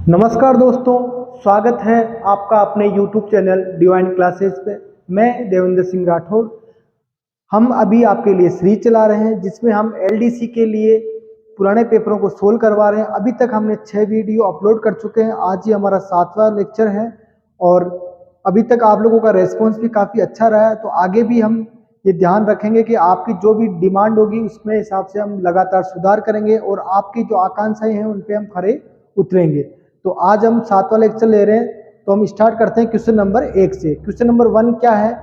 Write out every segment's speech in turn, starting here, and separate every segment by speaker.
Speaker 1: नमस्कार दोस्तों, स्वागत है आपका अपने YouTube चैनल डिवाइन क्लासेस पे। मैं देवेंद्र सिंह राठौर। हम अभी आपके लिए सीरीज चला रहे हैं जिसमें हम LDC के लिए पुराने पेपरों को सोल्व करवा रहे हैं। अभी तक हमने 6 वीडियो अपलोड कर चुके हैं। आज ही हमारा 7वां लेक्चर है और अभी तक आप लोगों का रेस्पॉन्स भी काफ़ी अच्छा रहा है। तो आगे भी हम ये ध्यान रखेंगे कि आपकी जो भी डिमांड होगी उसमें हिसाब से हम लगातार सुधार करेंगे और आपकी जो आकांक्षाएं हैं उन पे हम खरे उतरेंगे। तो आज हम 7वां लेक्चर ले रहे हैं। तो हम स्टार्ट करते हैं क्वेश्चन नंबर 1 से। क्वेश्चन नंबर 1 क्या है?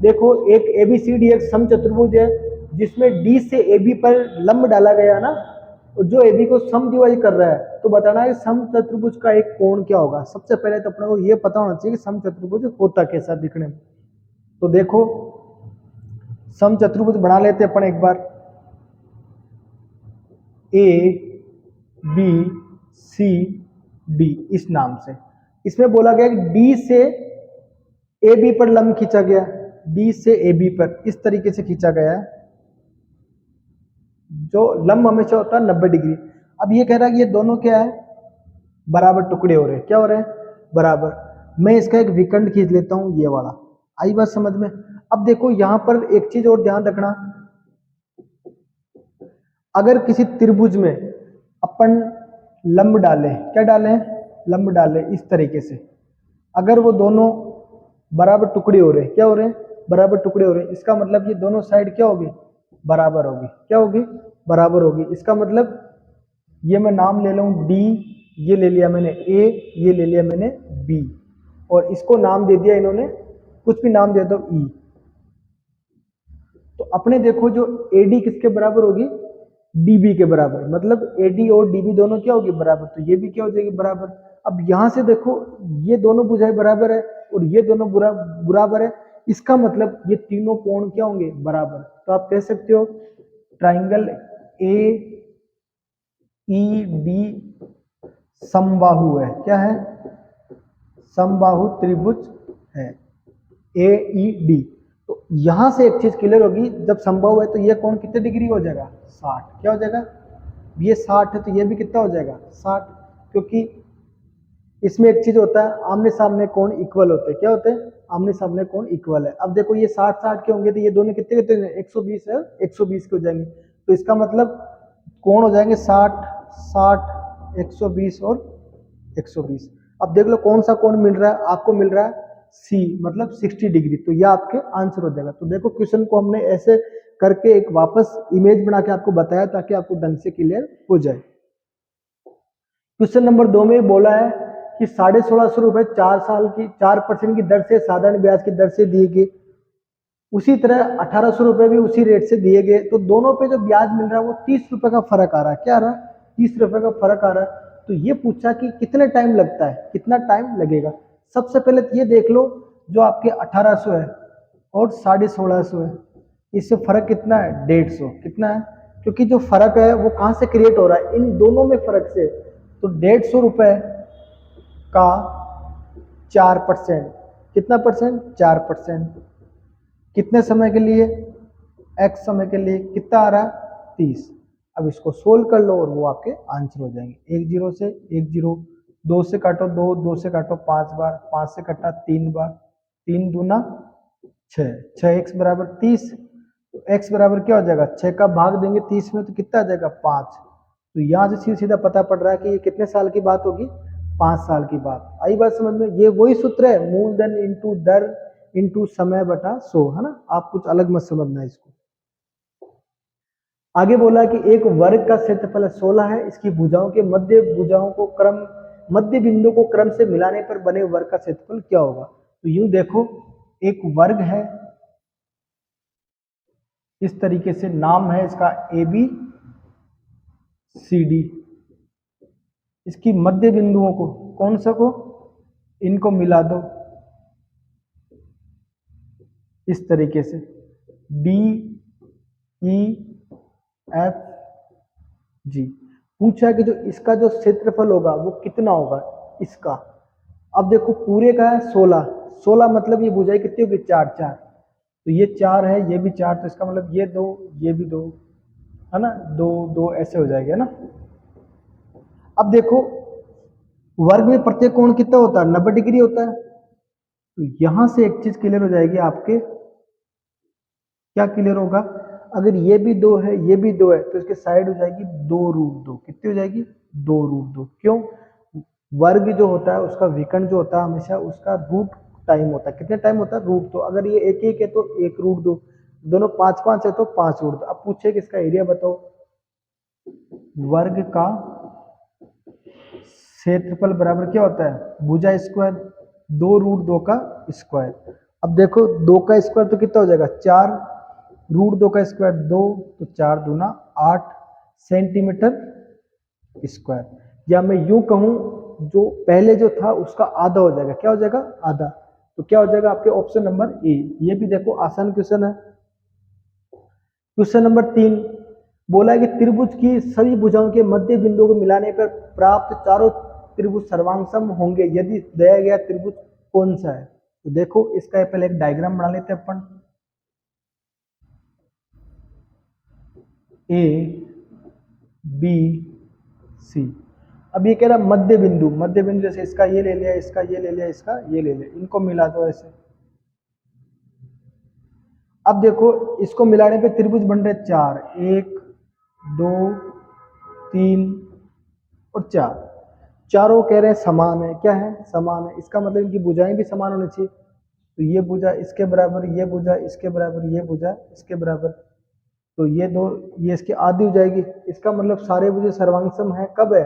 Speaker 1: देखो, एक ABCD एक समचतुर्भुज है जिसमें D से AB पर लंब डाला गया ना, और जो AB को सम डिवाइड कर रहा है। तो बताना है समचतुर्भुज का एक कोण क्या होगा। सबसे पहले तो अपने को ये पता होना चाहिए कि समचतुर्भुज होता कैसा दिखने में। तो देखो, समचतुर्भुज बना लेते हैं अपन एक बार। ABCD इस नाम से। इसमें बोला गया कि D से AB पर लंब खींचा गया, D से AB पर इस तरीके से खींचा गया है। जो लंब हमेशा होता है 90 डिग्री। अब ये कह रहा है कि ये दोनों क्या है, बराबर टुकड़े हो रहे हैं। क्या हो रहे हैं? बराबर। मैं इसका एक विकर्ण खींच लेता हूं, ये वाला। आई बात समझ में? अब देखो, यहां पर एक चीज और ध्यान रखना। अगर किसी त्रिभुज में अपन लंब डालें, क्या डालें? लंब डालें इस तरीके से। अगर वो दोनों बराबर टुकड़े हो रहे हैं, क्या हो रहे हैं? बराबर टुकड़े हो रहे हैं। इसका मतलब ये दोनों साइड क्या होगी? बराबर होगी। क्या होगी? बराबर होगी। इसका मतलब ये मैं नाम ले लूं D, ये ले लिया मैंने A, ये ले लिया मैंने B, और इसको नाम दे दिया इन्होंने, कुछ भी नाम दे दो E। तो अपने देखो, जो AD किसके बराबर होगी? DB के बराबर। मतलब AD और DB दोनों क्या होगी? बराबर। तो ये भी क्या हो जाएगी? बराबर। अब यहां से देखो, ये दोनों भुजाएं बराबर है और ये दोनों बराबर है। इसका मतलब ये तीनों कोण क्या होंगे? बराबर। तो आप कह सकते हो ट्राइंगल AED समबाहु है। क्या है? समबाहु त्रिभुज है AED। तो यहां से एक चीज क्लियर होगी, जब समबाहु है तो ये कोण कितने डिग्री हो जाएगा? 60। क्या हो जाएगा? ये 60 है तो ये भी कितना हो जाएगा? 60। क्योंकि इसमें एक चीज होता है, आमने सामने कोण इक्वल होते हैं। क्या होते हैं? आमने सामने कोण इक्वल है। अब देखो, ये 60-60 के होंगे तो ये दोनों कितने कितने? 120 है, 120 के हो जाएंगे। तो इसका मतलब कोण हो जाएंगे 60 60 120 और 120। अब देख लो कौन सा कोण मिल रहा है आपको? मिल रहा है C, मतलब 60 डिग्री। तो यह आपके आंसर हो जाएगा। तो देखो, क्वेश्चन को हमने ऐसे करके एक वापस इमेज बना के आपको बताया ताकि आपको ढंग से क्लियर हो जाए। क्वेश्चन नंबर 2 में बोला है कि 1650 रुपए 4% की दर से साधारण ब्याज की दर से दिए गए। उसी तरह 1800 रुपए भी उसी रेट से दिए गए। तो दोनों पे जो ब्याज मिल रहा है वो 30 रुपए का फर्क आ रहा है। क्या आ रहा है? 30 रुपए का फर्क आ रहा है। तो ये पूछा कि कितने टाइम लगता है, कितना टाइम लगेगा। सबसे पहले तो ये देख लो, जो आपके 1800 है और 1650 है, इससे फर्क कितना है? 150। कितना है? क्योंकि जो फर्क है वो कहां से क्रिएट हो रहा है? इन दोनों में फर्क से। तो 150 रुपए का 4%, कितना परसेंट? 4%। कितने समय के लिए? x समय के लिए। कितना आ रहा है? 30। अब इसको सोल्व कर लो और वो आपके आंसर हो जाएंगे। 1 0 से 1 0, 2 से काटो 2, 2 से काटो 5 बार, 5 से कटा 3 बार, 3 दूना 6, 6x बराबर 30। तो x बराबर क्या हो जाएगा? 6 का भाग देंगे 30 में तो कितना आ जाएगा? 5। तो यहाँ से सीधा सीधा पता पड़ रहा है कि ये कितने साल की बात होगी? 5 साल की बात। आई बात समझ में? ये वही सूत्र है, मूलधन इंटू दर इंटू समय बटा 100, है ना। आप कुछ अलग मत समझना इसको। आगे बोला कि एक वर्ग का क्षेत्रफल 16 है। इसकी भुजाओं के मध्य बिंदु को क्रम से मिलाने पर बने वर्ग का क्षेत्रफल क्या होगा? तो यूं देखो, एक वर्ग है इस तरीके से, नाम है इसका ABCD। इसकी मध्य बिंदुओं को, कौन सा को? इनको मिला दो इस तरीके से, DEFG। पूछा कि जो इसका जो क्षेत्रफल होगा वो कितना होगा इसका। अब देखो, पूरे का है 16, 16 मतलब ये भुजाएं कितनी होगी? 4 4। तो ये 4 है, ये भी 4, तो इसका मतलब ये 2, ये भी 2, है ना। 2 2 ऐसे हो जाएगा ना। अब देखो, वर्ग में प्रत्येक कोण कितना होता है? 90 डिग्री होता है। तो यहां से एक चीज क्लियर हो जाएगी आपके, क्या क्लियर होगा? अगर ये भी 2 है, ये भी 2 है, तो इसकी साइड हो जाएगी 2√2। कितनी हो जाएगी? 2√2। क्यों? वर्ग जो होता है उसका विकर्ण जो होता है हमेशा उसका रूट टाइम होता है। कितने टाइम होता है? √2। अगर ये 1 है तो 1√2, दोनों 5 है तो 5√2। अब पूछे कि इसका एरिया बताओ। वर्ग का क्षेत्रफल बराबर क्या होता है? भुजा स्क्वायर, 2√2 का स्क्वायर। अब देखो 2 का स्क्वायर तो कितना हो जाएगा? 4, √2 का स्क्वायर 2, तो 4 दूना 8 सेंटीमीटर स्क्वायर। या मैं यूं कहूं, जो पहले जो था उसका आधा हो जाएगा। क्या हो जाएगा? आधा। तो क्या हो जाएगा आपके? Option number A. ये भी देखो आसान क्वेश्चन है। क्वेश्चन नंबर 3 बोला है कि त्रिभुज की सभी भुजाओं के मध्य बिंदु को मिलाने पर प्राप्त चारों त्रिभुज सर्वांगसम होंगे यदि दिया गया त्रिभुज कौन सा है? तो देखो इसका पहले एक डायग्राम बना लेते हैं अपन। A B C. अब ये कह रहा मध्य बिंदु, मध्य बिंदु जैसे इसका ये ले लिया, इसका ये ले लिया, इसका ये ले लिया, इनको मिला दो ऐसे। अब देखो इसको मिलाने पे त्रिभुज बन रहे 4, 1 2 3 और 4। चारों कह रहे हैं समान है। क्या है? समान है। इसका मतलब इनकी भुजाएं भी समान होनी चाहिए। तो ये भुजा इसके बराबर, ये भुजा इसके बराबर, ये भुजा इसके बराबर, तो ये दो, ये इसकी आधी हो जाएगी। इसका मतलब सारे भुजा सर्वांगसम है। कब है?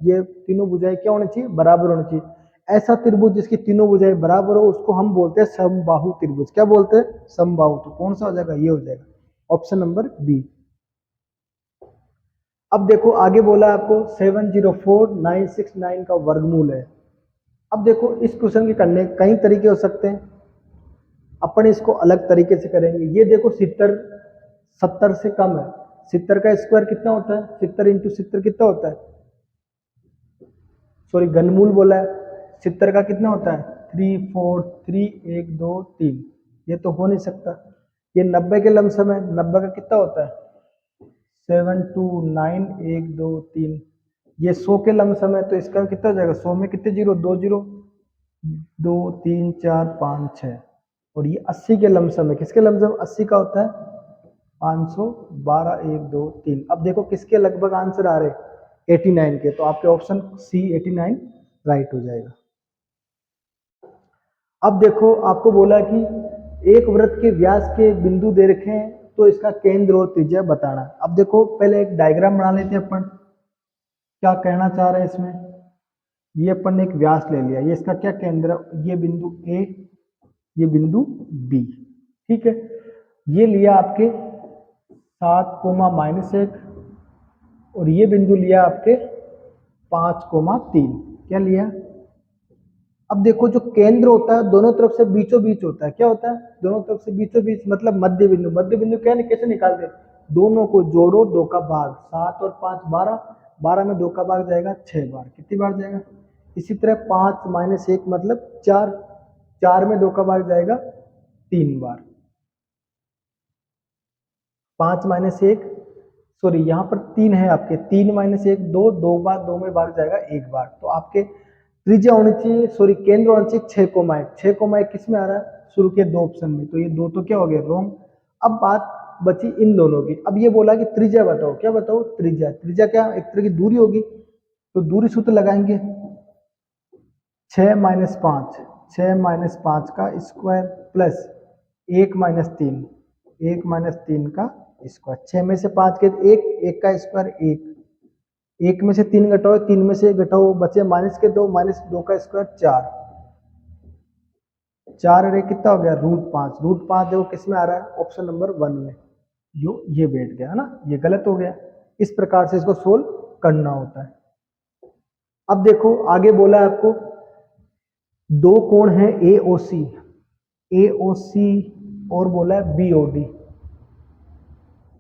Speaker 1: ये तीनों भुजाएं क्या होनी चाहिए? बराबर होनी चाहिए। ऐसा त्रिभुज जिसकी तीनों भुजाएं बराबर हो उसको हम बोलते हैं समबाहु त्रिभुज। क्या बोलते हैं? समबाहु। तो कौन सा हो जाएगा? ये हो जाएगा ऑप्शन नंबर बी। अब देखो आगे बोला आपको 704969 का वर्गमूल है। अब देखो इस क्वेश्चन के करने कई तरीके हो सकते हैं। अपन इसको अलग तरीके से करेंगे। ये देखो 70 से कम है। 70 का स्क्वायर कितना होता है? 70 इंटू 70 कितना होता है? सॉरी, घनमूल बोला है। 70 का कितना होता है? 3 4 3 1 2 3। ये तो हो नहीं सकता। ये 90 के लमसम है। 90 का कितना होता है? 7 2 9 1 2 3। ये 100 के लमसम है, तो इसका कितना हो जाएगा? 100 में कितने जीरो? 2 जीरो, 2 3 4 5 6। और ये 80 के लमसम है। किसके लमसम? 80 का होता है 512 1 2 3। अब देखो किसके लगभग आंसर आ रहे? 89 के। तो आपके ऑप्शन सी 89 राइट हो जाएगा। अब देखो आपको बोला कि एक वृत्त के व्यास के बिंदु दे रखे हैं तो इसका केंद्र और त्रिज्या बताना। अब देखो पहले एक डायग्राम बना लेते हैं अपन, क्या कहना चाह रहे हैं इसमें। ये अपन ने एक व्यास ले लिया, ये इसका क्या केंद्र है? ये बिंदु ए, ये बिंदु बी। ठीक है, ये लिया आपके 7, -1 और ये बिंदु लिया आपके 5, 3। क्या लिया? अब देखो जो केंद्र होता है दोनों तरफ से बीचों बीच होता है। क्या होता है? दोनों तरफ से बीचों बीच मतलब मध्य बिंदु। मध्य बिंदु क्या कैसे निकालते हैं? दोनों को जोड़ो, 2 का भाग, 7 और 5 12, 12 में 2 का भाग जाएगा 6 बार। कितनी बार जाएगा? इसी तरह 5 -1 मतलब 4, 4 में 2 का भाग जाएगा 3 बार। 5 -1 सॉरी यहाँ पर 3 है आपके, 3 -1 2, 2 बार, 2 में भाग जाएगा 1 बार। तो आपके त्रिज्या होनी चाहिए, सॉरी केंद्र होना चाहिए 6,1। 6,1 किस में आ रहा है? शुरू के 2 ऑप्शन में। तो ये 2 तो क्या हो गया? रॉन्ग। अब बात बची इन दोनों की। अब ये बोला कि त्रिज्या बताओ। क्या बताओ? त्रिज्या। त्रिज्या क्या? एक तरह की दूरी होगी। तो दूरी सूत्र लगाएंगे, 6 - 5, 6 - 5 का स्क्वायर प्लस 1 - 3, 1 - 3 का स्क्वायर। 6 में से 5 के 1, 1 का स्क्वायर 1, 1 में से 3 घटाओ, 3 में से घटाओ, बचे माइनस के 2, -2 का स्क्वायर 4, 4 रे कितना हो गया? √5। √5 देखो किस में आ रहा है? ऑप्शन नंबर 1 में। ये बैठ गया है ना, ये गलत हो गया। इस प्रकार से इसको सोल्व करना होता है। अब देखो आगे बोला है आपको दो कोण है ए ओ सी, ए ओ सी और बोला है बी ओ डी।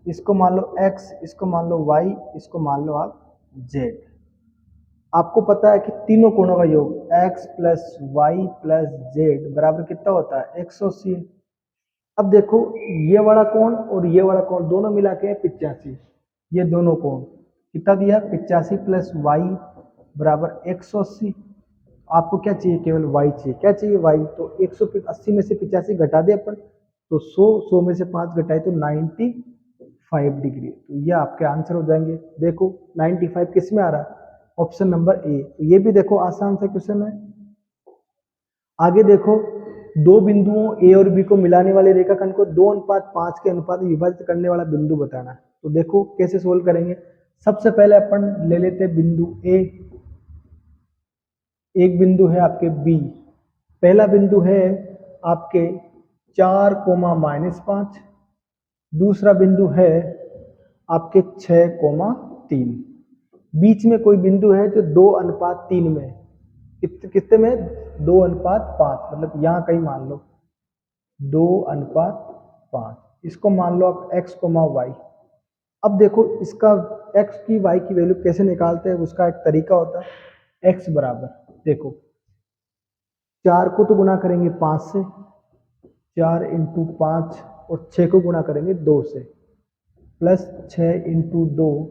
Speaker 1: इसको मान लो x, इसको मान लो y, इसको मान लो आप z। आपको पता है कि तीनों कोणों का योग x + y + z बराबर कितना होता है? 180। अब देखो ये वाला कोण और ये वाला कोण दोनों मिला के 85। ये दोनों कोण कितना दिया? 85 + y बराबर 180। आपको क्या चाहिए, केवल y चाहिए। क्या चाहिए, y। तो 180 में से 85 घटा दे अपन, तो 100 में से 5 घटाए तो 95 डिग्री। तो ये आपके आंसर हो जाएंगे। देखो 95 किस में आ रहा है, ऑप्शन नंबर ए। तो ये भी देखो आसान सा क्वेश्चन है। आगे देखो, दो बिंदुओं ए और बी को मिलाने वाले रेखाखंड को 2:5 के अनुपात में विभाजित करने वाला बिंदु बताना है। तो देखो कैसे सोल्व करेंगे। सबसे पहले अपन ले लेते हैं बिंदु ए, एक बिंदु है आपके बी। पहला बिंदु है आपके 4,-5, दूसरा बिंदु है आपके 6,3। बीच में कोई बिंदु है जो 2:3 में, कितने में, 2:5, मतलब यहां कहीं मान लो 2:5, इसको मान लो आप x, y। अब देखो इसका x की y की वैल्यू कैसे निकालते हैं, उसका एक तरीका होता है। x बराबर, देखो 4 को तो गुणा करेंगे 5 से, 4 × 5, और 6 को गुणा करेंगे 2 से, प्लस 6 × 2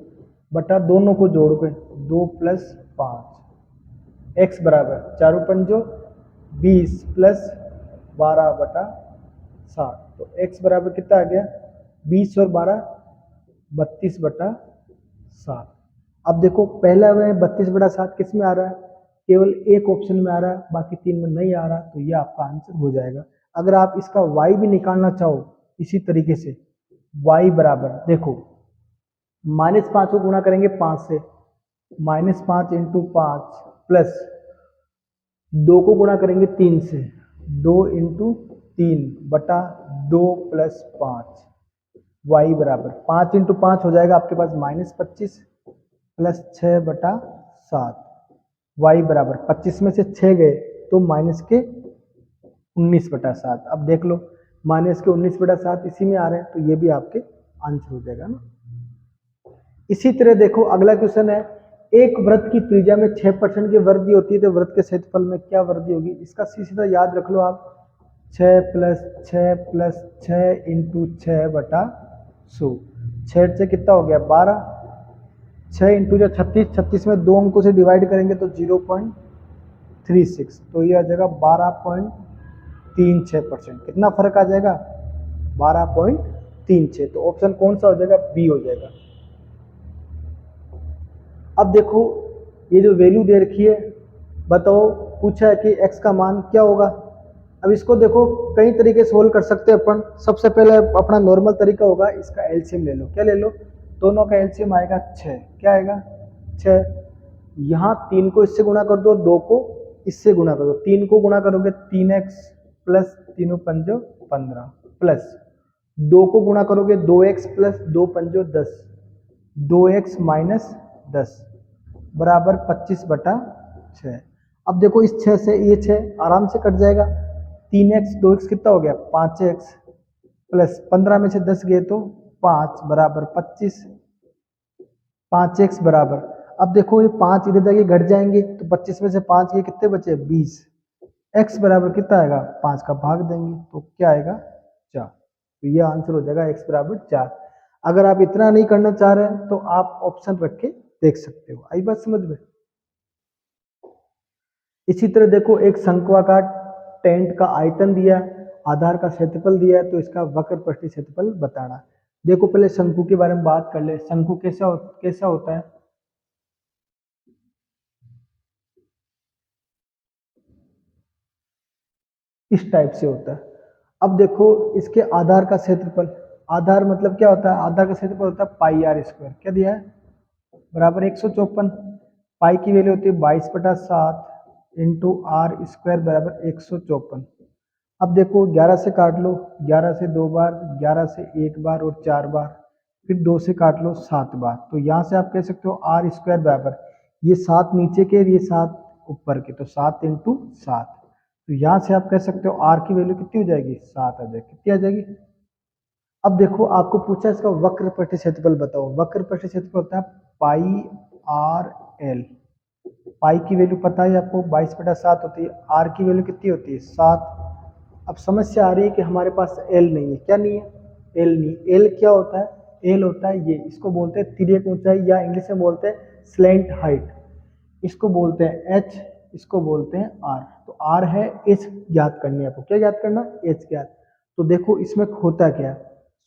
Speaker 1: बटा दोनों को जोड़ के 2 + 5। x बराबर 4 पंजो 20 प्लस 12/7। तो x बराबर कितना आ गया, 20 और 12, 32/7। अब देखो पहला में 32/7 किस में आ रहा है, केवल एक ऑप्शन में आ रहा है, बाकी 3 में नहीं आ रहा। तो ये आपका आंसर हो जाएगा। अगर आप इसका y भी निकालना चाहो इसी तरीके से, y बराबर देखो -5 को गुणा करेंगे 5 से, -5 × 5, प्लस 2 को गुणा करेंगे 3 से, 2 × 3 बटा 2 + 5। y बराबर 5 × 5 हो जाएगा आपके पास -25 प्लस 6/7। y बराबर 25 में से 6 गए तो -19/7। अब देख लो -19/7 इसी में आ रहे हैं, तो ये भी आपके आंसर हो जाएगा ना। इसी तरह देखो अगला क्वेश्चन है, एक वृत्त की त्रिज्या में 6% की वृद्धि होती है तो वृत्त के क्षेत्रफल में क्या वृद्धि होगी। इसका सीधा याद रख लो आप, 6 + 6 + 6 × 6/100। 6 से कितना हो गया 12, 6 × 36, 36 में 2 अंकों से डिवाइड करेंगे तो 0.36, तो ये आ जाएगा 12.36%। कितना फर्क आ जाएगा, 12.36। तो ऑप्शन कौन सा हो जाएगा, बी हो जाएगा। अब देखो ये जो वैल्यू दे रखी है, बताओ पूछा है कि x का मान क्या होगा। अब इसको देखो कई तरीके से सोल्व कर सकते हैं अपन। सबसे पहले अपना नॉर्मल तरीका होगा, इसका एलसीएम ले लो। क्या ले लो, दोनों का एलसीएम आएगा 6। क्या आएगा 6। यहाँ 3 को इससे गुणा कर दो, 2 को इससे गुणा कर दो। 3 को गुणा करोगे 3x प्लस 3 पंजो 15, प्लस 2 को गुणा करोगे 2x प्लस 2 पंजो 10, 2x माइनस 10 बराबर 25/6। अब देखो इस 6 से ये 6 आराम से कट जाएगा। 3x 2x कितना हो गया 5x, प्लस 15 में से 10 गए तो 5 बराबर 25, 5x बराबर, अब देखो ये 5 इधर जाके घट जाएंगे तो 25 में से 5 गए कितने बचे 20। x बराबर कितना आएगा 5 का भाग देंगे तो क्या आएगा 4। तो ये आंसर हो जाएगा x बराबर 4। अगर आप इतना नहीं करना चाह रहे हैं तो आप ऑप्शन रख के देख सकते हो। आई बात समझ में। इसी तरह देखो एक शंक्वाकार टेंट का आयतन दिया है, आधार का क्षेत्रफल दिया है, तो इसका वक्र पृष्ठीय क्षेत्रफल बताना। देखो पहले शंकु के बारे में बात कर ले। शंकु कैसा होता है, इस टाइप से होता है। अब देखो इसके आधार का क्षेत्रफल, आधार मतलब क्या होता है, आधार का क्षेत्रफल होता है πr²। क्या दिया है बराबर 154। पाई की वैल्यू होती है 22/7 इंटू r² बराबर 154। अब देखो 11 से काट लो, 11 से 2 बार, 11 से 1 बार और 4 बार, फिर 2 से काट लो 7 बार। तो यहाँ से आप कह सकते हो r² बराबर, ये 7 नीचे के, ये 7 ऊपर के, तो 7 × 7। तो यहाँ से आप कह सकते हो r की वैल्यू कितनी हो जाएगी 7 आ जाएगी। कितनी आ जाएगी। अब देखो आपको पूछा इसका वक्र पृष्ठीय क्षेत्रफल बताओ। वक्र पृष्ठीय क्षेत्रफल होता है πr/l। पाई की वैल्यू पता है आपको 22/7 होती है, r की वैल्यू कितनी होती है 7। अब समस्या आ रही है कि हमारे पास l नहीं है। क्या नहीं है, l नहीं। l क्या होता है, l होता है ये, इसको बोलते हैं तिर्यक ऊंचाई, या इंग्लिश में बोलते हैं स्लैंट हाइट। इसको बोलते हैं h, इसको बोलते हैं आर। तो आर है एच ज्ञात करनी है आपको। क्या ज्ञात करना? एच ज्ञात। तो देखो इसमें होता क्या है,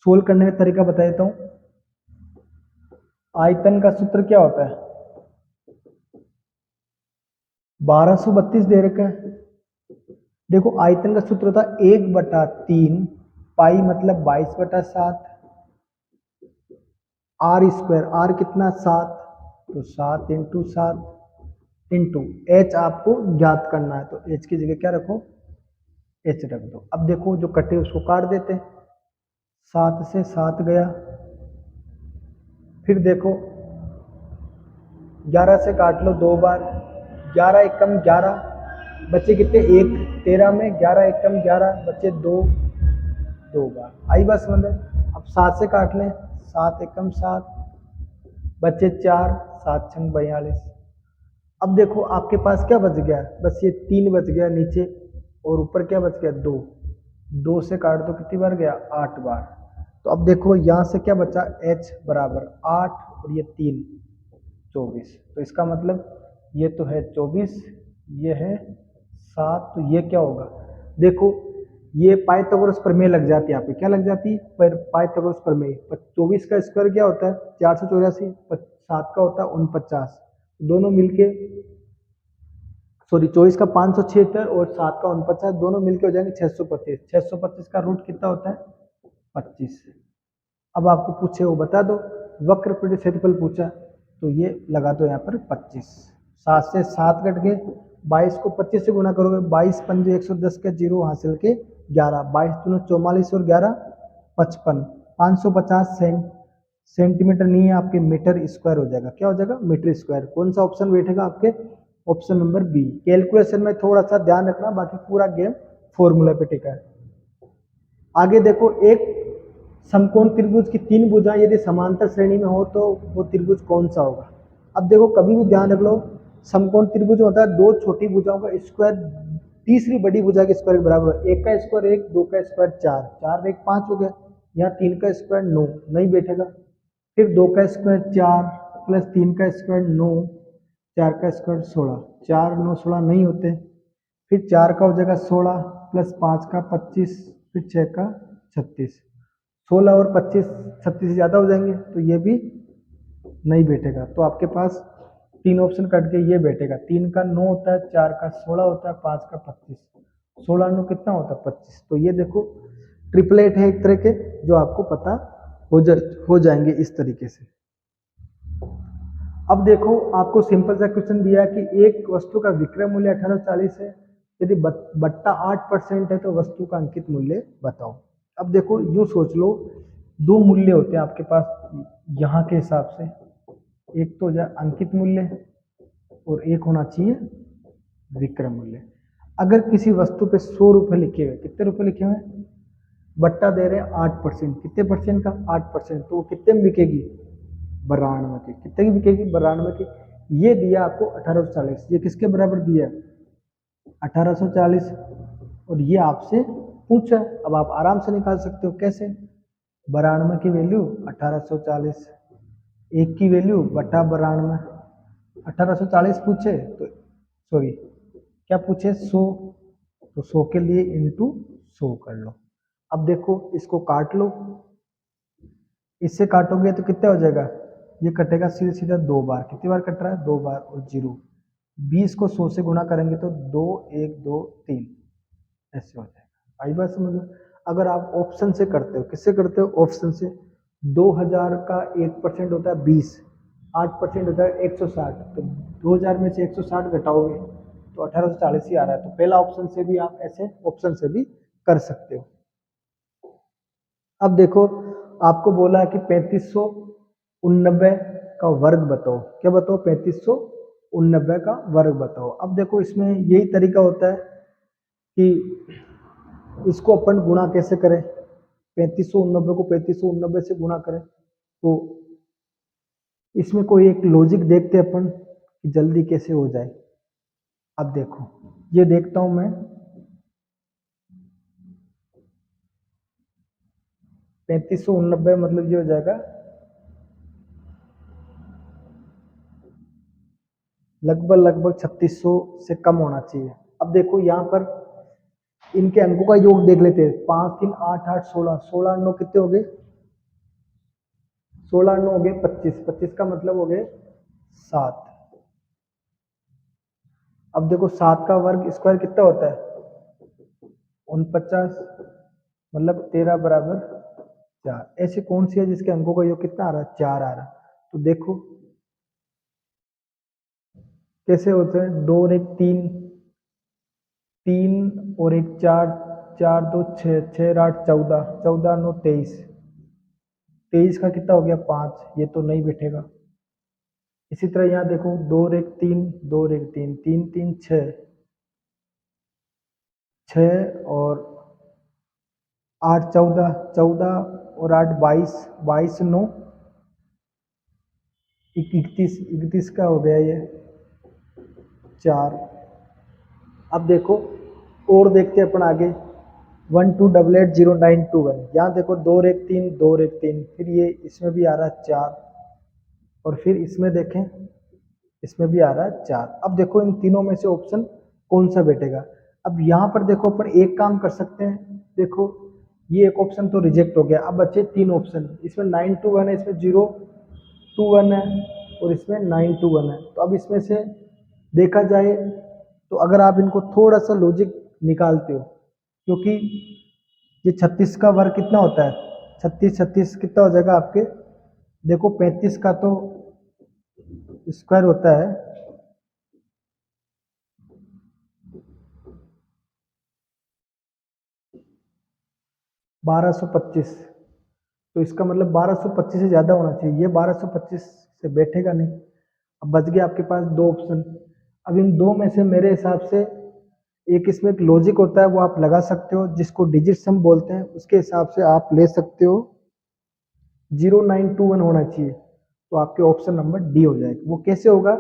Speaker 1: सोल्व करने का तरीका बता देता हूँ। आयतन का सूत्र क्या होता है? 1232 दे रखा है। देखो आयतन का सूत्र होता है 1/3 पाई मतलब 22/7 आर स्क्वायर। आर कितना? 7, तो 7 इंटू 7 इंटू एच आपको ज्ञात करना है। तो एच की जगह क्या रखो? एच रख दो। अब देखो जो कटे उसको काट देते हैं। 7 से 7 गया, फिर देखो 11 से काट लो 2 बार, 11 एकम 11, बच्चे कितने? 1, 13 में 11 एकम 11, बच्चे 2, 2 बार। आई बात समझ में? अब 7 से काट लें, 7 एकम 7, बच्चे 4, 7 छंग 42। अब देखो आपके पास क्या बच गया? बस ये 3 बच गया नीचे, और ऊपर क्या बच गया? 2। 2 से काट दो, कितनी बार गया? 8 बार। तो अब देखो यहाँ से क्या बचा? h बराबर 8 और ये 3, 24। तो इसका मतलब ये तो है 24, ये है 7, तो ये क्या होगा? देखो ये पाइथागोरस प्रमेय लग जाती है यहाँ पे। क्या लग जाती है? पर पाइथागोरस प्रमेय। 24 का स्क्वायर क्या होता है? 484। 7 का होता है 49। दोनों मिलके, सॉरी 24 का 576 और 7 का 49, दोनों मिलके हो जाएंगे 625। 625 का रूट कितना होता है? 25। अब आपको पूछे वो बता दो, वक्र प्रति क्षेत्रफल पूछा, तो ये लगा दो यहाँ पर 25। 7 से 7 कट गए, 22 को 25 से गुणा करोगे, 22 पंजे 110 के जीरो हासिल के 11, 22 दूनी 44 और 11 55, 550 सेंटीमीटर नहीं है आपके, मीटर स्क्वायर हो जाएगा। क्या हो जाएगा? Metre square. कौन सा ऑप्शन बैठेगा आपके? Option number B. कैलकुलेशन में थोड़ा सा ध्यान रखना, बाकी पूरा गेम फॉर्मूला पे टिका है। आगे देखो, एक समकोण त्रिभुज की 3 भुजाएं यदि समांतर श्रेणी में हो तो वो त्रिभुज कौन सा होगा? अब देखो कभी भी ध्यान रख लो, समकोण त्रिभुज होता है 2 छोटी भुजाओं का स्क्वायर तीसरी बड़ी भुजा के स्क्वायर के बराबर है। 1 का स्क्वायर 1, 2 का स्क्वायर 4, 4 1 5 हो गया। यहाँ 3 का स्क्वायर 9, नहीं बैठेगा। फिर 2 का स्क्वायर 4 प्लस 3 का स्क्वायर 9, 4 का स्क्वायर 16, 4 9 16 नहीं होते। फिर 4 का हो जाएगा 16 प्लस 5 का 25, फिर 6 का 36। 16 और 25 36 से ज़्यादा हो जाएंगे, तो ये भी नहीं बैठेगा। तो आपके पास 3 ऑप्शन कट के ये बैठेगा। 3 का 9 होता है, 4 का 16 होता है, 5 का 25। 16 9 कितना होता है? 25। तो ये देखो ट्रिपलेट है एक तरह के, जो आपको पता हो जाएंगे इस तरीके से। अब देखो आपको सिंपल सा क्वेश्चन दिया है कि एक वस्तु का विक्रय मूल्य 1840 है, यदि बट्टा 8% है तो वस्तु का अंकित मूल्य बताओ। अब देखो यूं सोच लो, 2 मूल्य होते हैं आपके पास यहाँ के हिसाब से, एक तो अंकित मूल्य और एक होना चाहिए विक्रय मूल्य। अगर किसी वस्तु पे 100 रुपये लिखे हुए, कितने रुपए लिखे हुए? बट्टा दे रहे हैं 8%, कितने परसेंट का? 8%। तो वो कितने में बिकेगी? 92 की। कितने की बिकेगी? 92 की। ये दिया आपको 1840, ये किसके बराबर दिया? 1840। और ये आपसे पूछा, अब आप आराम से निकाल सकते हो। कैसे? 92 की वैल्यू 1840, एक की वैल्यू बटा 92। 1840 पूछे तो, सॉरी क्या पूछे? 100, तो 100 के लिए इंटू 100 कर लो। अब देखो इसको काट लो, इससे काटोगे तो कितना हो जाएगा? ये कटेगा सीधा सीधा 2 बार। कितनी बार कट रहा है? 2 बार। और 0, 20 को 100 से गुणा करेंगे तो 2 1 2 3 ऐसे हो जाएगा। आई बात समझ में? अगर आप ऑप्शन से करते हो, किससे करते हो? ऑप्शन से। 2000 का 1% होता है 20, 8% होता है 160, तो 2000 में से 160 घटाओगे तो 1840 ही आ रहा है। तो पहला ऑप्शन से भी आप ऐसे ऑप्शन से भी कर सकते हो। अब देखो आपको बोला है कि 3589 का वर्ग बताओ। क्या बताओ? 3589 का वर्ग बताओ। अब देखो इसमें यही तरीका होता है कि इसको अपन गुणा कैसे करें। 3589 को 3589 से गुणा करें, तो इसमें कोई एक लॉजिक देखते हैं अपन कि जल्दी कैसे हो जाए। अब देखो ये देखता हूं मैं, 3589 मतलब ये हो जाएगा, लगभग लगभग 3600 से कम होना चाहिए। अब देखो यहाँ पर इनके अंकों का योग देख लेते हैं, 5 3 8 8 16, 16 9 कितने हो गए, 16 9 हो गए 25, 25 का मतलब हो गए 7। अब देखो 7 का वर्ग स्क्वायर कितना होता है, 49, मतलब 13 बराबर 4। ऐसी कौन सी है जिसके अंकों का योग कितना आ रहा है, 4 आ रहा है। तो देखो कैसे होते हैं, 2 और 1 3, 3 और 1 4, 4 2 6, 6 8 14, 14 9 23, 23 का कितना हो गया 5, ये तो नहीं बैठेगा। इसी तरह यहाँ देखो 2 और 1 3, 2 और 1 3, 3 3 6, 6 और 8 14, 14 और 8 22, 22 9 31, 31 का हो गया ये 4। अब देखो और देखते हैं अपन आगे, 12880921, यहाँ देखो 2 और 1 3, 2 और 1 3, फिर ये इसमें भी आ रहा है 4, और फिर इसमें देखें इसमें भी आ रहा है 4। अब देखो इन तीनों में से ऑप्शन कौन सा बैठेगा। अब यहाँ पर देखो अपन एक काम कर सकते हैं, देखो ये एक ऑप्शन तो रिजेक्ट हो गया, अब बचे 3 ऑप्शन, इसमें 921 है, इसमें 021 है, और इसमें 921 है। तो अब इसमें से देखा जाए तो अगर आप इनको थोड़ा सा लॉजिक निकालते हो, क्योंकि ये 36 का वर्ग कितना होता है, 36 36 कितना हो जाएगा आपके, देखो 35 का तो स्क्वायर होता है 1225, तो इसका मतलब 1225 से ज़्यादा होना चाहिए, ये 1225 से बैठेगा नहीं। अब बच गया आपके पास 2 ऑप्शन। अब इन 2 में से मेरे हिसाब से एक इसमें एक लॉजिक होता है, वो आप लगा सकते हो, जिसको डिजिट सम बोलते हैं, उसके हिसाब से आप ले सकते हो 0921 होना चाहिए, तो आपके ऑप्शन नंबर डी हो जाएगा। वो कैसे होगा,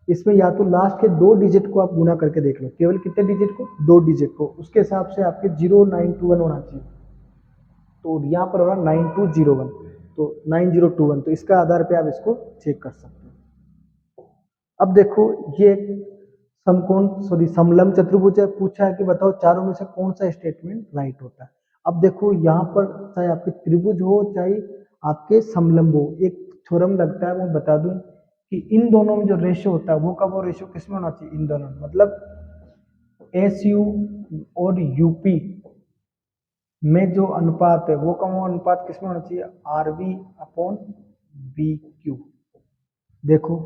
Speaker 1: इसमें या तो लास्ट के 2 डिजिट को आप गुना करके देख लो, केवल कितने डिजिट को, 2 डिजिट को, उसके हिसाब से आपके 0921 होना चाहिए। तो यहाँ पर होगा 9201, तो 9021, तो इसका आधार पे आप इसको चेक कर सकते हो। अब देखो ये समकोण सॉरी समलंब चतुर्भुज है, पूछा है कि बताओ चारों में से कौन सा स्टेटमेंट राइट होता है। अब देखो यहाँ पर चाहे आपके त्रिभुज हो चाहे आपके समलंब हो, एक थ्योरम लगता है, मैं बता दूं कि इन दोनों में जो रेशियो होता है वो का वो रेशियो किसमें होना चाहिए, इन दोनों में, मतलब एस यू और यूपी में जो अनुपात है वो का वो अनुपात किसमें होना चाहिए, r v upon b q. देखो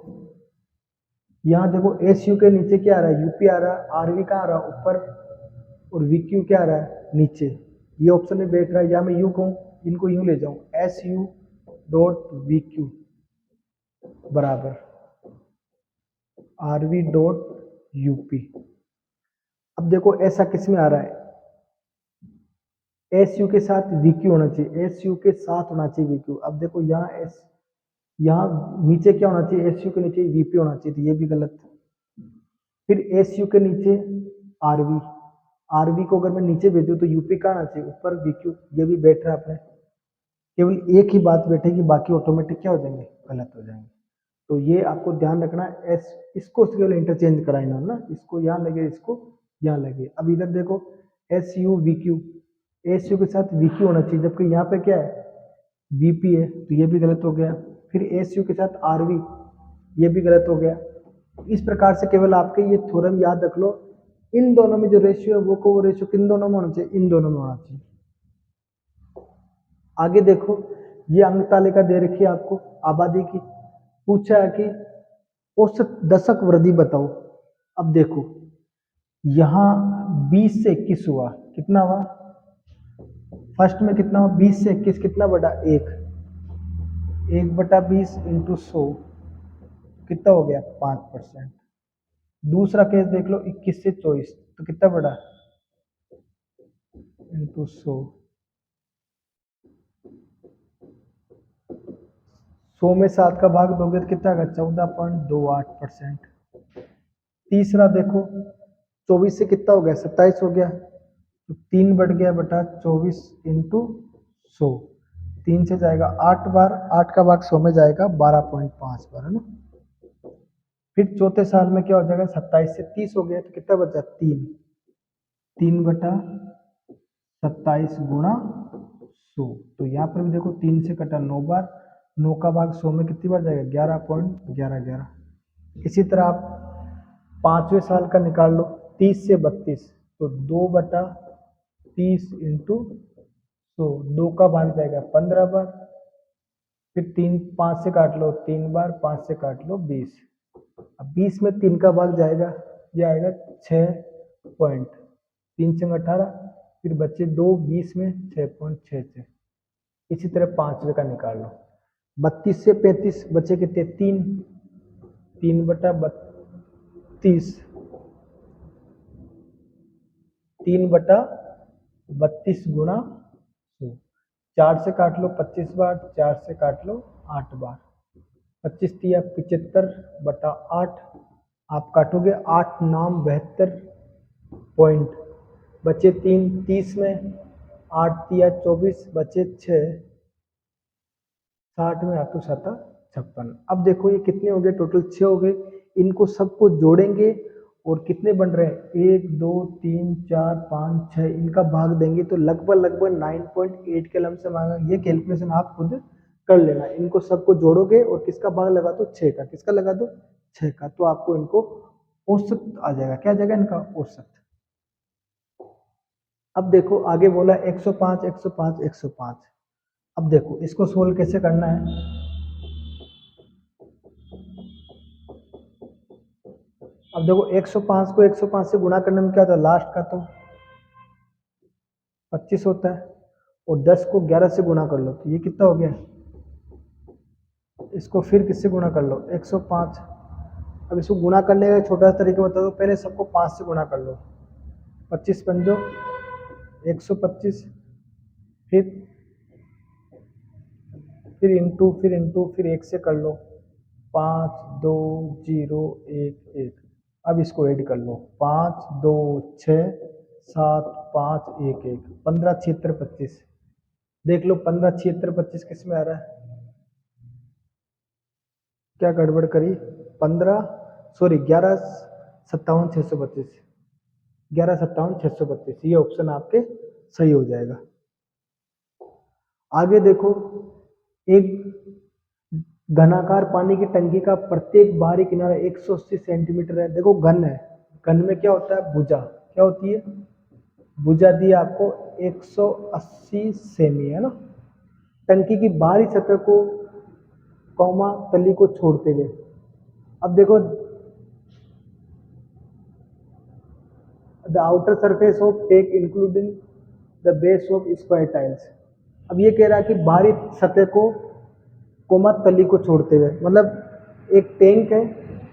Speaker 1: यहाँ देखो एस यू के नीचे क्या आ रहा है, यूपी आ रहा है, आर वी का आ रहा है ऊपर, और वी क्यू क्या आ रहा है नीचे। ये ऑप्शन में बैठ रहा है, या मैं यू कहूँ, इनको यूं ले जाऊं, S U dot we Q बराबर आर वी डॉट यूपी। अब देखो ऐसा किस में आ रहा है, एस यू के साथ वी क्यू होना चाहिए, एस यू के साथ होना चाहिए वी क्यू। अब देखो यहाँ एस, यहाँ नीचे क्या होना चाहिए, एस यू के नीचे वीपी होना चाहिए, तो ये भी गलत। फिर एस यू के नीचे आरवी, आरवी को अगर मैं नीचे भेजूँ तो यूपी का आना चाहिए ऊपर वी क्यू, ये भी बैठ रहा है अपने, केवल एक ही बात बैठेगी, बाकी ऑटोमेटिक क्या हो जाएंगे, गलत हो जाएंगे। तो ये आपको ध्यान रखना है, एस इसको केवल इंटरचेंज कराए ना, इसको यहाँ लगे इसको यहाँ लगे। अब इधर देखो S U we Q, S U के साथ वी क्यू होना चाहिए, जबकि यहाँ पे क्या है बीपी है, तो ये भी गलत हो गया। फिर एस यू के साथ आरवी, ये भी गलत हो गया। इस प्रकार से केवल आपके ये थ्योरम याद रख लो, इन दोनों में जो रेशियो है वो को वो रेशियो किन दोनों में होना चाहिए, इन दोनों में होना चाहिए। आगे देखो ये अंक तालिका दे रखी है आपको आबादी की, पूछा है कि औसत दशक वृद्धि बताओ। अब देखो यहाँ 20 से 21 हुआ, कितना हुआ, फर्स्ट में कितना हुआ 20 से 21, कितना बटा 1/20 इंटू 100, कितना हो गया 5%। दूसरा केस देख लो 21 से 24, तो कितना बड़ा इंटू 100, 100 में 7 का भाग दोगे तो कितना होगा 14.28%। तीसरा देखो 24 से कितना हो गया 27 हो गया, तो 3 बढ़ गया बटा 24 इंटू 100, 3 से जाएगा 8 बार, 8 का भाग 100 में जाएगा 12.5 बार, है ना। फिर चौथे साल में क्या हो जाएगा, 27 से 30 हो गया तो कितना बचा, 3, 3/27 गुणा 100। तो यहाँ पर भी देखो 3 से कटा 9 बार, 9 का भाग 100 में कितनी बार जाएगा, 11.1111। इसी तरह आप 5वें साल का निकाल लो, 30 से 32, तो 2/30 इंटू 100, 2 का भाग जाएगा 15 बार, फिर 3, 5 से काट लो 3 बार, 5 से काट लो 20। अब 20 में 3 का भाग जाएगा, ये आएगा 6.3 18, फिर बच्चे 2, 20 में 6.66। इसी तरह 5वें का निकाल लो, 32 से 35 बचे कितने, 3, 3/32, 3/32 गुणा 100, 4 से काट लो 25 बार, 4 से काट लो 8 बार, 25 तिया 75/8, आप काटोगे 8 नाम 72 पॉइंट, बचे 3, 30 में 8 तिया 24, बचे 6, 60 में 8 7 56। अब देखो ये कितने हो गए, टोटल 6 हो गए। इनको सबको जोड़ेंगे और कितने बन रहे हैं, 1 2 3 4 5 6, इनका भाग देंगे तो लगभग 9.8 के लमसम आएगा। ये कैलकुलेशन आप खुद कर लेना। इनको सबको जोड़ोगे और किसका भाग लगा दो, 6 का, किसका लगा दो, 6 का, तो आपको इनको औसत आ जाएगा। क्या आ जाएगा इनका औसत। अब देखो आगे बोला 105 105 105। अब देखो इसको सोल्व कैसे करना है। अब देखो 105 को 105 से गुणा करने में क्या होता है, लास्ट का तो 25 होता है, और 10 को 11 से गुणा कर लो तो ये कितना हो गया। इसको फिर किससे गुणा कर लो, 105। अब इसको गुणा करने का छोटा सा तरीका बता दो, पहले सबको 5 से गुणा कर लो, 25 पंजो 125, फिर इंटू फिर 1 से कर लो, 5 2 0 1 1। अब इसको ऐड कर लो, 5 2 6 7 5 1 1, 15 76 25। देख लो 15 76 25 किस में आ रहा है, क्या गड़बड़ करी, 11 57 625, 11 57 625, ये ऑप्शन आपके सही हो जाएगा। आगे देखो, एक घनाकार पानी की टंकी का प्रत्येक बाहरी किनारा 180 सेंटीमीटर है। देखो घन है, घन में क्या होता है, भुजा, क्या होती है, भुजा दी आपको 180 सेमी है ना। टंकी की बाहरी सतह को कौमा तली को छोड़ते हुए, अब देखो the outer surface of tank including the base of square tiles. अब ये कह रहा है कि बाहरी सतह को कोमा तली को छोड़ते हुए, मतलब एक टैंक है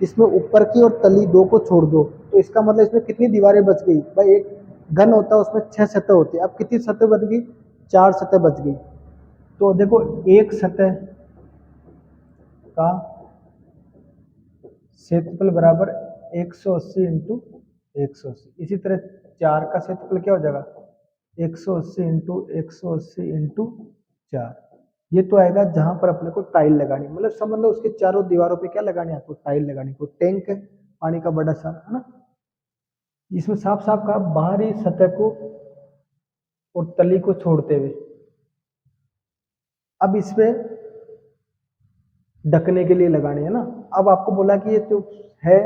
Speaker 1: इसमें ऊपर की और तली दो को छोड़ दो, तो इसका मतलब इसमें कितनी दीवारें बच गई भाई, एक घन होता है उसमें 6 सतह होती है, अब कितनी सतह बच गई, 4 सतह बच गई। तो देखो एक सतह का क्षेत्रफल बराबर 180 इंटू 180। इसी तरह 4 का क्षेत्रफल क्या हो जाएगा, 180 इंटू 180 इंटू 4। ये तो आएगा जहां पर अपने को टाइल लगानी, मतलब समझ लो उसके चारों दीवारों पे क्या लगानी है आपको, टाइल लगानी। तो टैंक है पानी का बड़ा सा, है ना, इसमें साफ साफ कहा बाहरी सतह को और तली को छोड़ते हुए। अब इसमें ढकने के लिए लगानी है ना। अब आपको बोला कि ये तो है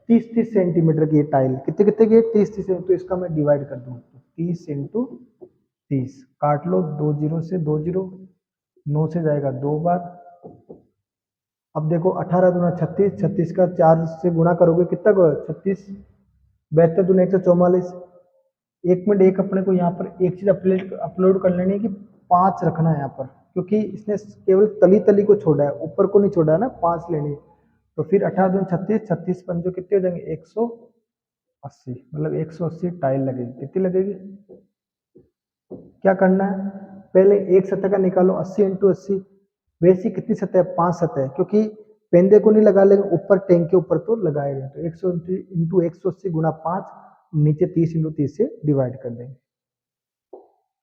Speaker 1: 30-30 सेंटीमीटर की टाइल, कितने कितने की, 30-30, तो इसका मैं डिवाइड कर दूं, 30 इंटू 30, काट लो 2 0 से 2 0, 9 से जाएगा 2 बार। अब देखो 18 दूना 36, 36 का 4 से गुणा करोगे कितना को, 36, 72 दूना 144। 1 मिनट, एक अपने को यहाँ पर एक चीज अपलोड कर लेनी है कि 5 रखना है यहाँ पर, क्योंकि इसने केवल तली तली को छोड़ा है, ऊपर को नहीं छोड़ा है ना, 5 लेनी है। तो फिर 18 दूना 36, 36 पंजो कितने हो जाएंगे, 180, मतलब 180 टाइल लगेगी। कितनी लगेगी, क्या करना है, पहले एक सतह का निकालो, 80 इंटू 80, वैसी कितनी सतह है, 5 सतह है, क्योंकि पेंदे को नहीं लगा लेंगे, ऊपर टैंक के ऊपर तो लगाएगा। तो 100 इंटू 180 गुना 5, नीचे 30 इंटू 30 से डिवाइड कर देंगे।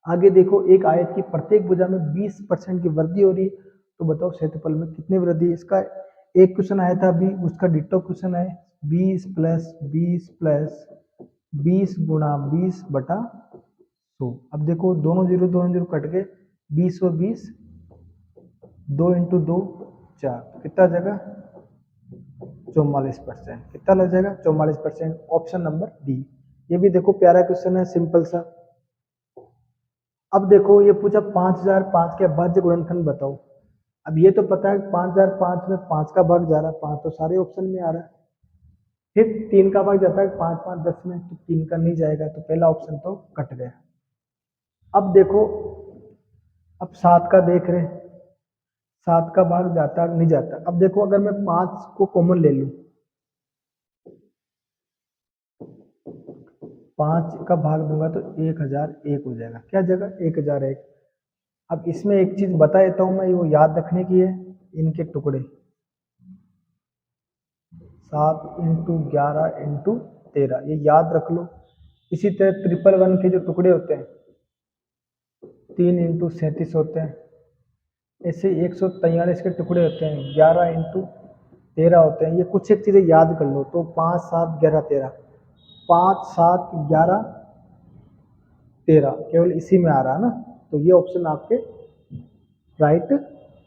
Speaker 1: आगे देखो, एक आयत की प्रत्येक भुजा में 20% की वृद्धि हो रही है, तो बताओ क्षेत्रफल में कितनी वृद्धि, इसका एक क्वेश्चन आया था अभी, उसका डिटो क्वेश्चन है 20 प्लस 20 प्लस 20 गुणा 20 बटा 100। अब देखो दोनों जीरो कट गए, 20 और 20, 2 इंटू 2 4, कितना जगह 44%, कितना लग जाएगा 44%, ऑप्शन नंबर डी। ये भी देखो प्यारा क्वेश्चन है, सिंपल सा। अब देखो ये पूछा 5005 के अभाज्य गुणनखंड बताओ। अब ये तो पता है 5005 में 5 का भाग जा रहा है, 5 तो सारे ऑप्शन में आ रहा है। फिर 3 का भाग जाता है 5 5 10 में, तो 3 का नहीं जाएगा, तो पहला ऑप्शन तो कट गया। अब देखो, अब 7 का देख रहे, 7 का भाग जाता नहीं जाता। अब देखो अगर मैं 5 को कॉमन ले लूं, 5 का भाग दूंगा तो 1001 हो जाएगा, क्या जगह 1001। अब इसमें एक चीज बता देता हूं मैं, वो याद रखने की है, इनके टुकड़े 7 इंटू 11 इंटू 13, ये याद रख लो। इसी तरह 111 के जो टुकड़े होते हैं 3 इंटू 37 होते हैं। ऐसे 143 के टुकड़े होते हैं 11 इंटू 13 होते हैं। ये कुछ एक चीज़ें याद कर लो, तो 5 7 11 13, 5 7 11 13 केवल इसी में आ रहा है ना, तो ये ऑप्शन आपके राइट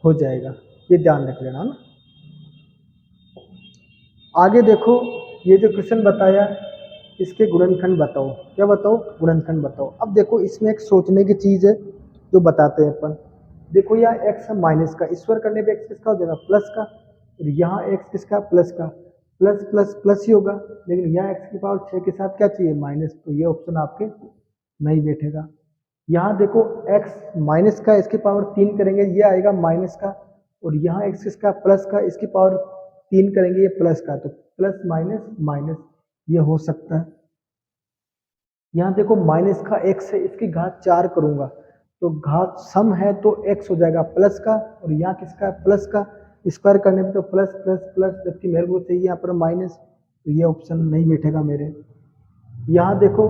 Speaker 1: हो जाएगा, ये ध्यान रख लेना ना। आगे देखो, ये जो क्वेश्चन बताया इसके गुणनखंड बताओ, क्या बताओ गुणनखंड बताओ। अब देखो इसमें एक सोचने की चीज़ है जो बताते हैं अपन। देखो यहाँ x है माइनस का, ईश्वर करने पे x किसका हो जाएगा प्लस का, और यहाँ x किसका प्लस का, प्लस प्लस प्लस ही होगा। लेकिन यहाँ x की पावर 6 के साथ क्या चाहिए माइनस, तो ये ऑप्शन आपके नहीं बैठेगा। यहाँ देखो x माइनस का, इसकी पावर 3 करेंगे ये आएगा माइनस का, और यहाँ x किसका प्लस का, इसकी पावर 3 करेंगे ये प्लस का, तो प्लस माइनस माइनस ये हो सकता है। यहाँ देखो माइनस का x है, इसकी घात 4 करूंगा तो घात सम है तो x हो जाएगा प्लस का, और यहाँ किसका प्लस का, स्क्वायर करने पे तो प्लस प्लस प्लस, जबकि मेरे को चाहिए यहाँ पर माइनस, तो ये ऑप्शन नहीं बैठेगा मेरे। यहाँ देखो,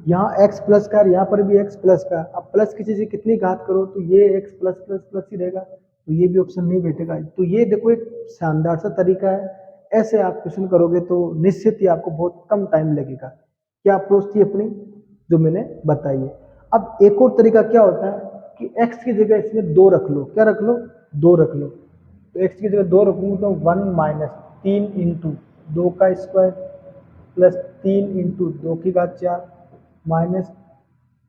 Speaker 1: यहाँ x प्लस का, यहाँ पर भी x प्लस का, अब प्लस की चीज़ कितनी घात करो तो ये x प्लस प्लस प्लस ही रहेगा, तो ये भी ऑप्शन नहीं बैठेगा। तो ये देखो एक शानदार सा तरीका है, ऐसे आप क्वेश्चन करोगे तो निश्चित ही आपको बहुत कम टाइम लगेगा। क्या अप्रोच थी अपनी जो मैंने बताई है। अब एक और तरीका क्या होता है कि x की जगह इसमें 2 रख लो, क्या रख लो 2 रख लो, तो x की जगह 2 रखूंगा तो 1 माइनस 3 इंटू 2 का स्क्वायर प्लस 3 इंटू 2 की घात 4 माइनस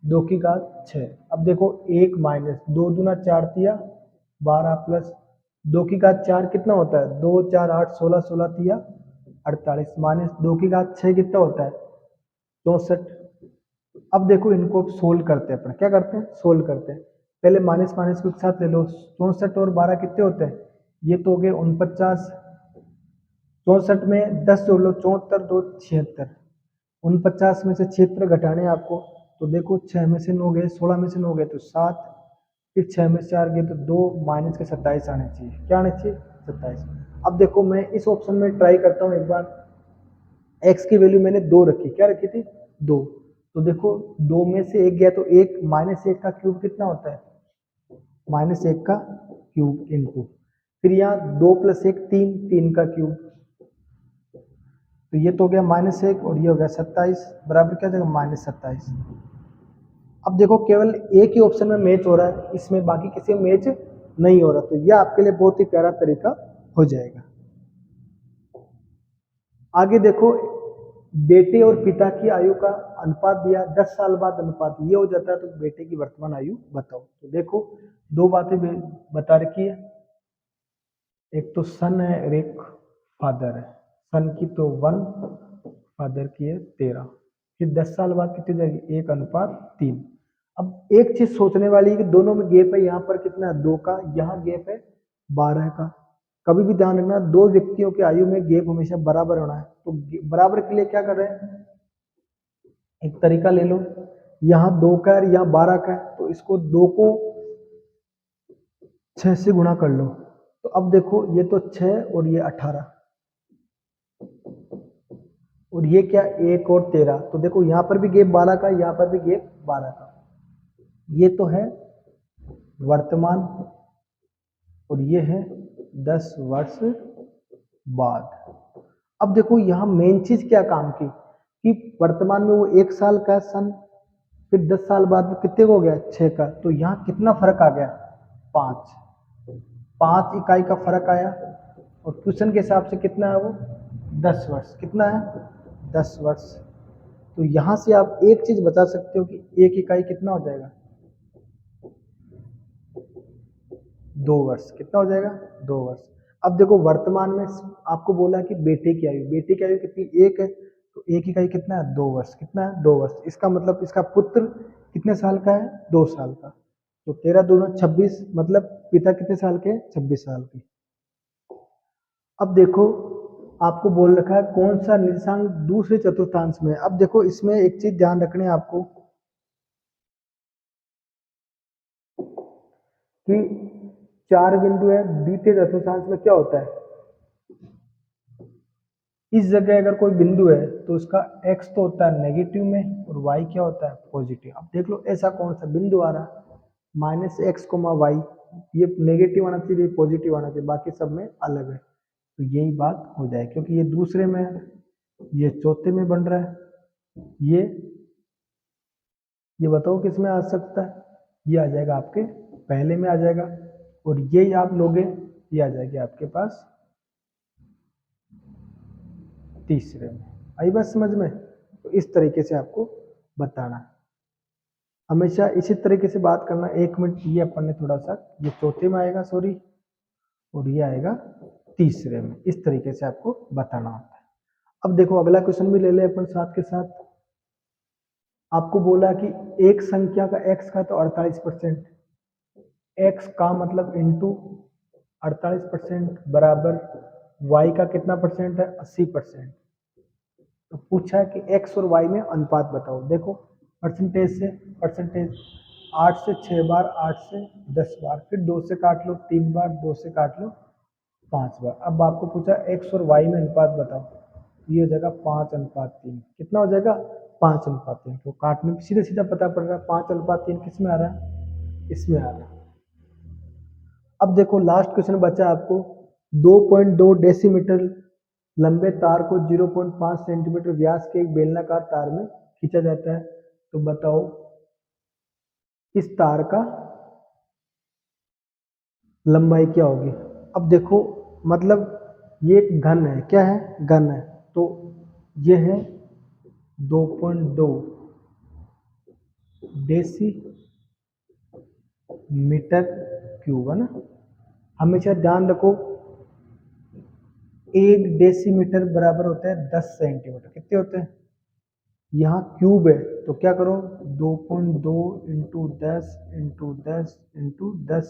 Speaker 1: 2 की घात 6। अब देखो 1 माइनस 2 दूना 4 तिया 12 प्लस 2 की घात 4 कितना होता है 2 4 8 16 16 तिया 48 माइनस 2 की घात 6 कितना होता है 64। अब देखो इनको सोल्व करते हैं अपन, क्या करते हैं सोल्व करते हैं। पहले माइनस माइनस को एक साथ ले लो, 64 और 12 कितने होते हैं, ये तो हो गए 49, 64 में 10 जोड़ लो 74 2 76, 49 में से 76 घटाने आपको, तो देखो 6 में से 9 गए, 16 में से 9 गए तो 7, फिर 6 में से 4 गए तो 2 माइनस के 27 आने चाहिए, क्या आने चाहिए 27। अब देखो मैं इस ऑप्शन में ट्राई करता हूँ एक बार, x की वैल्यू मैंने 2 रखी, क्या रखी थी 2, तो देखो 2 में से 1 गया तो 1 माइनस 1 का क्यूब कितना होता है माइनस 1 का क्यूब इनटू, फिर यहाँ 2 प्लस 1 3, 3 का क्यूब, तो ये तो हो गया माइनस 1 और ये हो गया 27 बराबर क्या जगह माइनस 27। अब देखो केवल एक ही ऑप्शन में मैच हो रहा है, इसमें बाकी किसी में मैच नहीं हो रहा, तो यह आपके लिए बहुत ही प्यारा तरीका हो जाएगा। आगे देखो, बेटे और पिता की आयु का अनुपात दिया, 10 साल बाद अनुपात ये हो जाता है, तो बेटे की वर्तमान आयु बताओ। तो देखो दो बातें बता रखी है, एक तो सन है और एक फादर है। सन की तो 1, फादर की है 13, फिर 10 साल बाद कितनी जाएगी 1:3। अब एक चीज सोचने वाली है कि दोनों में गैप है, यहाँ पर कितना है 2 का, यहाँ गैप है 12 का। कभी भी ध्यान रखना दो व्यक्तियों की आयु में गैप हमेशा बराबर होना है, तो बराबर के लिए क्या कर रहे हैं, एक तरीका ले लो, यहाँ 2 का है यहाँ 12 का है, तो इसको 2 को 6 से गुणा कर लो, तो अब देखो ये तो 6 और ये 18, और ये क्या 1 और 13, तो देखो यहाँ पर भी गैप 12 का, यहाँ पर भी गैप 12 का। ये तो है वर्तमान और ये है 10 वर्ष बाद। अब देखो यहाँ मेन चीज क्या काम की कि वर्तमान में वो 1 साल का सन, फिर 10 साल बाद में कितने को हो गया 6 का, तो यहाँ कितना फर्क आ गया 5, 5 इकाई का फर्क आया। और क्वेश्चन के हिसाब से कितना है वो 10 वर्ष, कितना है 10 वर्ष। तो यहाँ से आप एक चीज बता सकते हो कि 1 इकाई कितना हो जाएगा 2 वर्ष, कितना हो जाएगा 2 वर्ष। अब देखो वर्तमान में आपको बोला कि बेटे की आयु, बेटे की आयु कितनी 1 है, तो 1 इकाई कितना है 2 वर्ष, कितना है 2 वर्ष। इसका मतलब इसका पुत्र कितने साल का है 2 साल का, तो 13 दूना 26, मतलब पिता कितने साल के 26 साल के। अब देखो आपको बोल रखा है कौन सा निर्देशांक दूसरे चतुर्थांश में है। अब देखो इसमें एक चीज ध्यान रखनी है आपको कि 4 बिंदु है, द्वितीय चतुर्थांश में क्या होता है, इस जगह अगर कोई बिंदु है तो उसका x तो होता है नेगेटिव में और y क्या होता है पॉजिटिव। अब देख लो ऐसा कौन सा बिंदु आ रहा -x, y, ये नेगेटिव आना चाहिए, पॉजिटिव आना चाहिए, बाकी सब में अलग है। तो यही बात हो जाए क्योंकि ये दूसरे में है, ये चौथे में बन रहा है, ये बताओ किस में आ सकता है, ये आ जाएगा आपके पहले में आ जाएगा, और यही आप लोगे ये आ जाएगी आपके पास तीसरे में। आई बात समझ में। तो इस तरीके से आपको बताना, हमेशा इसी तरीके से बात करना। 1 मिनट ये अपन ने थोड़ा सा, ये चौथे में आएगा सॉरी, और ये आएगा तीसरे में, इस तरीके से आपको बताना होता है। अब देखो अगला क्वेश्चन भी ले ले अपन साथ के साथ। आपको बोला कि एक संख्या का x का तो 48%, x का मतलब इंटू 48% बराबर y का कितना परसेंट है 80%। तो पूछा है कि x और y में अनुपात बताओ। देखो परसेंटेज से परसेंटेज, 8 से 6 बार, 8 से 10 बार, फिर 2 से काट लो 3 बार, 2 से काट लो 5 बार। अब आपको पूछा x और y में अनुपात बताओ, ये हो जाएगा 5:3। कितना हो जाएगा 5:3। तो काटने में सीधा सीधा पता पड़ रहा है 5:3 किस में आ रहा है, इसमें आ रहा है। अब देखो लास्ट क्वेश्चन बचा आपको, 2.2 डेसीमीटर लंबे तार को 0.5 सेंटीमीटर व्यास के एक बेलनाकार तार में खींचा जाता है। तो बताओ इस तार का लंबाई क्या होगी। अब देखो मतलब ये एक घन है, क्या है घन है, तो ये है 2.2 डेसीमीटर क्यूब है ना। हमेशा ध्यान रखो 1 डेसीमीटर बराबर होता है 10 सेंटीमीटर। कितने होते हैं, यहाँ क्यूब है तो क्या करो 2.2 इंटू 10 इंटू 10 इंटू 10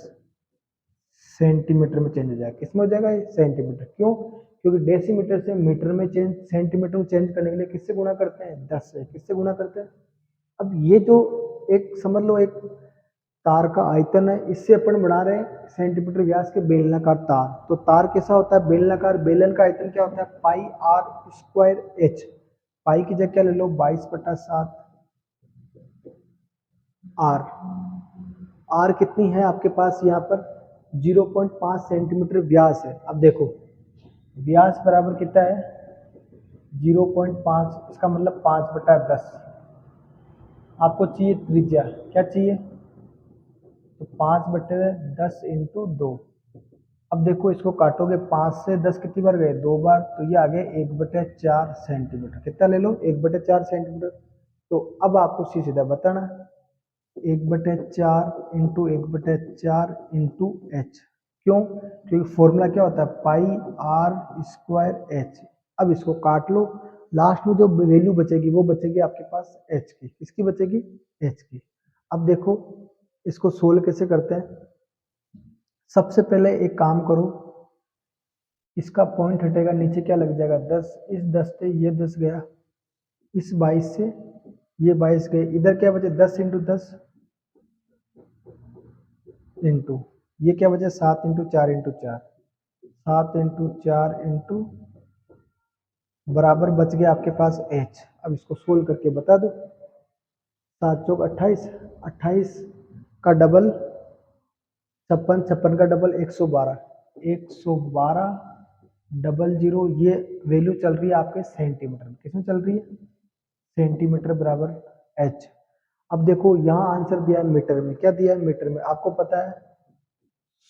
Speaker 1: सेंटीमीटर में चेंज हो जाएगा। किसमें हो जाएगा ये सेंटीमीटर। क्यों, क्योंकि डेसीमीटर से मीटर में चेंज, सेंटीमीटर में चेंज करने के लिए किससे गुणा करते हैं 10 से, किससे गुणा करते हैं। अब ये जो एक समझ लो एक तार का आयतन है, इससे अपन बना रहे हैं सेंटीमीटर व्यास के बेलनाकार तार। तो तार कैसा होता है बेलनाकार, बेलन का आयतन क्या होता है पाई आर स्क्वायर एच। पाई की जगह क्या ले लो 22/7 आर। आर कितनी है आपके पास यहाँ पर 0.5 सेंटीमीटर व्यास है। अब देखो व्यास बराबर कितना है 0.5, इसका मतलब 5/10। आपको चाहिए त्रिज्या, क्या चाहिए, तो 5/10 इंटू 2। अब देखो इसको काटोगे 5 से 10 कितनी बार गए 2 बार, तो ये आ गए 1/4 सेंटीमीटर। कितना ले लो 1/4 सेंटीमीटर। तो अब आपको सीधा बताना 1/4 इंटू 1/4 इंटू एच। क्यों, क्योंकि फॉर्मूला क्या होता है पाई आर स्क्वायर एच। अब इसको काट लो, लास्ट में जो वैल्यू बचेगी वो बचेगी आपके पास एच की। किसकी बचेगी एच की। अब देखो इसको सोल्व कैसे करते हैं। सबसे पहले एक काम करो, इसका पॉइंट हटेगा नीचे क्या लग जाएगा 10, इस 10 से ये 10 गया, इस 22 से ये 22 गए, इधर क्या बचे 10 इंटू 10 इंटू ये क्या बचे 7 इंटू 4 इंटू 4, 7 इंटू 4 इंटू बराबर बच गया आपके पास h। अब इसको सोल्व करके बता दो, 7 चौक 28, 28 का डबल 56, 56 का डबल 112, 112 00, ये वैल्यू चल रही है आपके सेंटीमीटर में। किसमें चल रही है? सेंटीमीटर बराबर h। अब देखो यहाँ आंसर दिया है मीटर में। क्या दिया है? मीटर में। आपको पता है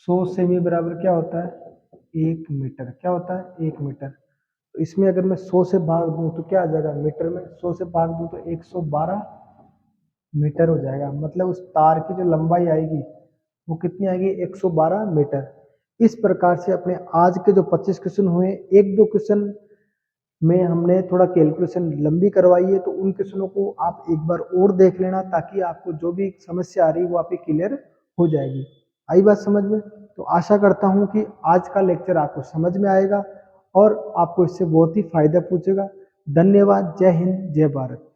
Speaker 1: 100 सेमी बराबर क्या होता है? 1 मीटर। क्या होता है? 1 मीटर। तो इसमें अगर मैं 100 से भाग दूं तो क्या आ जाएगा मीटर में? 100 से भाग दूं तो 112 मीटर हो जाएगा। मतलब उस तार की जो लंबाई आएगी वो कितनी आएगी? 112 मीटर। इस प्रकार से अपने आज के जो 25 क्वेश्चन हुए, एक दो क्वेश्चन में हमने थोड़ा कैलकुलेशन लंबी करवाई है, तो उन क्वेश्चनों को आप एक बार और देख लेना, ताकि आपको जो भी समस्या आ रही है वो आपकी क्लियर हो जाएगी। आई बात समझ में? तो आशा करता हूँ कि आज का लेक्चर आपको समझ में आएगा और आपको इससे बहुत ही फायदा पहुंचेगा। धन्यवाद। जय हिंद, जय भारत।